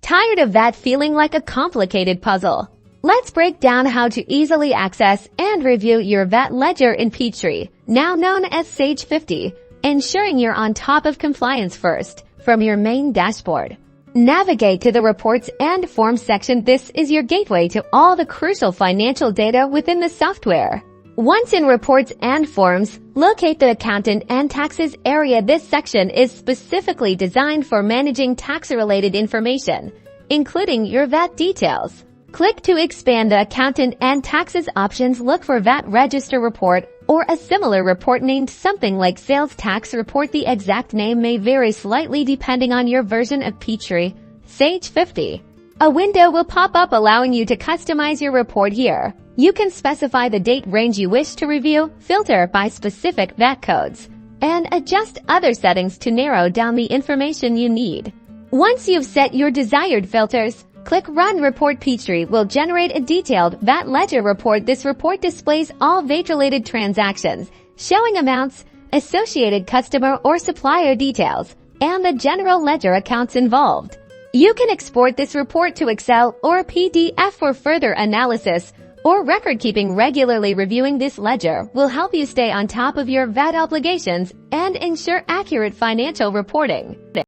Tired of VAT feeling like a complicated puzzle? Let's break down how to easily access and review your VAT ledger in Peachtree, now known as Sage 50, ensuring you're on top of compliance first from your main dashboard. Navigate to the Reports and Forms section. This is your gateway to all the crucial financial data within the software. Once in Reports and Forms, locate the Accountant and Taxes area. This section is specifically designed for managing tax-related information, including your VAT details. Click to expand the Accountant and Taxes options. Look for VAT Register Report or a similar report named something like Sales Tax Report. The exact name may vary slightly depending on your version of Peachtree. Sage 50. A window will pop up allowing you to customize your report here. You can specify the date range you wish to review, filter by specific VAT codes, and adjust other settings to narrow down the information you need. Once you've set your desired filters, click Run Report. Peachtree will generate a detailed VAT ledger report. This report displays all VAT-related transactions, showing amounts, associated customer or supplier details, and the general ledger accounts involved. You can export this report to Excel or PDF for further analysis or record keeping. Regularly reviewing this ledger will help you stay on top of your VAT obligations and ensure accurate financial reporting.